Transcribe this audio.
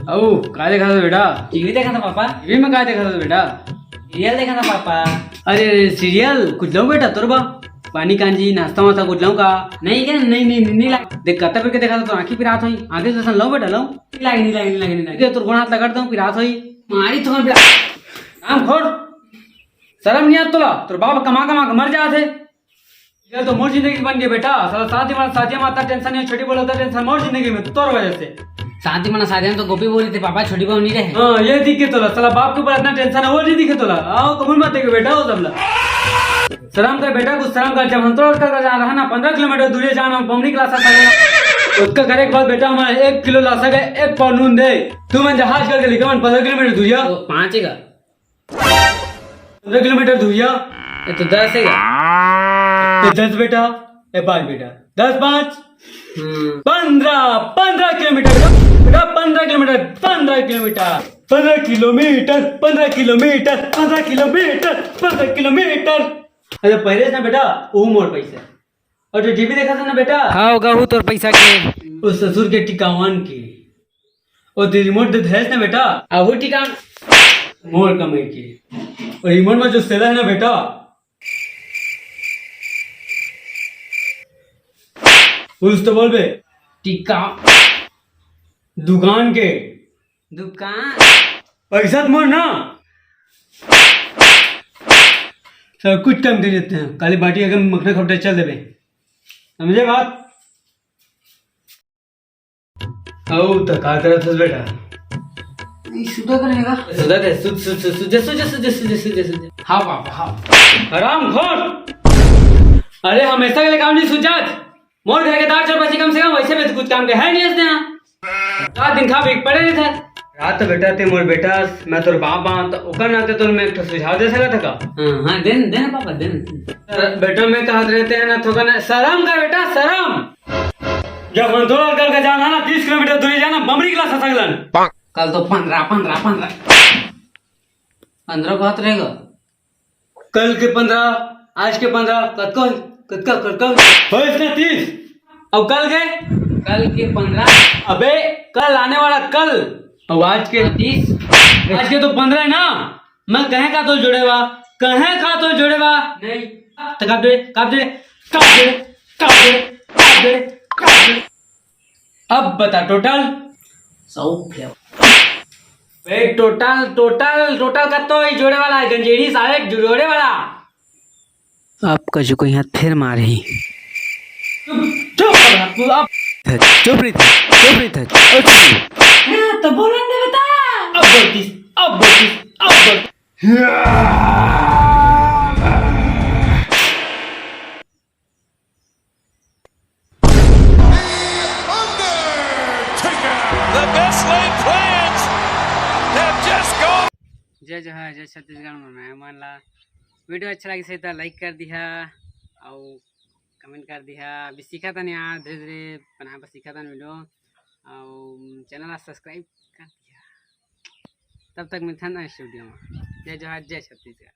ओ काय देखा था बेटा? टीवी देखा था पापा। टीवी में काय देखा था बेटा? सीरियल देखा था पापा। अरे सीरियल कुछ लो बेटा तोरबा पानी कांजी नाश्ता वास्ता कुछ लो का? नहीं क्या नहीं लगी देख कत्ता करके देखा था तो आंखी पिरात हुई आंखें से लो बेटा लो नहीं तोर गुण हाथ लगा दूं पिरात हुई मारी तो नाम खोर शर्म नहीं आता तोला तोर बाप कमा कमा के मर जाते ये तो मोर जिंदगी बन गई बेटा साला शादी में आता टेंशन नहीं छोटी बोला टेंशन मोर जिंदगी में तोर वजह से शादी मना शादी में तो गोपी बोली थी पापा छोटी बहू नहीं रहे। हाँ ये दिखे तोला साला बाप के ऊपर इतना टेंशन है वो नहीं दिखे तोला आओ कबूल मत देखे बेटा हो सबला शर्म कर बेटा कुछ शर्म कर जब हम तो कर जा रहा ना 15 किलोमीटर दूर जाना पमनी क्लास उसका करे के बाद बेटा हमारे 1 किलो ला सके 1 पाउंड नून दे तू मैं जहाज करके लिखा 15 किलोमीटर दूर जा 5 है 15 किलोमीटर दूर जा ये तो 10 है 10 बेटा 5 बेटा 10 5 15 किलोमीटर बेटा 15 kilometre 15 kilometre 15 kilometre 15 kilometre 15 kilometre 15 kilometre अरे पहले ना बेटा वो मोर पैसा और जो टीवी देखा था ना बेटा हाँ होगा वो तो पैसा के उस ससुर के टिकावन के और रिमोट दे है ना बेटा अब वो टिका मोर कमाई के और रिमोट में जो सेला है ना बेटा उस तो बोल बे टिका दुकान के दुकान पैसा मोर ना सब कुछ कम दे देते हैं काली बाटी अगर मखने खपटे चल देवे समझे बात औ तो का करत हस बेटा नहीं सुधा करेगा सुधा दे सुध हाँ पापा हाँ हराम खोर अरे हमेशा के लिए काम नहीं सुझात मोर घर के दार चोर बची कम से कम वैसे में तो कुछ काम के है नहीं हंसते यहाँ रात दिन खा पी पड़े नहीं था रात बेटा ते मोर बेटा मैं तोर बाप तो ओकर नाते तो मैं एक सुझाव दे सकता था का हाँ देन देन पापा देन बेटा में कहा रहते हैं ना तो ना शर्म का बेटा शर्म जब मंदोर कल का जाना ना 30 किलोमीटर दूरी जाना बमरी क्लास सगलन कल तो 15 को हाथ रहेगा कल के 15 आज के 15 कल हो इसने 30 अब कल के 15 अबे कल आने वाला कल और आज के 30 आज के तो 15 है ना मैं कहे का तो जुड़ेवा कहे का तो जुड़ेवा नहीं तो काप दे अब बता टोटल 100 टोटल का तो ही जोड़े वाला है गंजेड़ी सारे जोड़े वाला आपका जो कोई हाथ फिर मारे चुप रही था तो बोलन दे बता अब बोलती The best laid plans have just gone. जय जोहार जय छत्तीसगढ़ में मैं मान ला वीडियो अच्छा लगी तो लाइक कर दिया और कमेंट कर दिया अभी सीखा था नहीं यार धीरे धीरे बना पर सीखा था वीडियो और चैनल सब्सक्राइब कर दिया तब तक मिलता ना इस वीडियो में जय जोहार जय छत्तीसगढ़।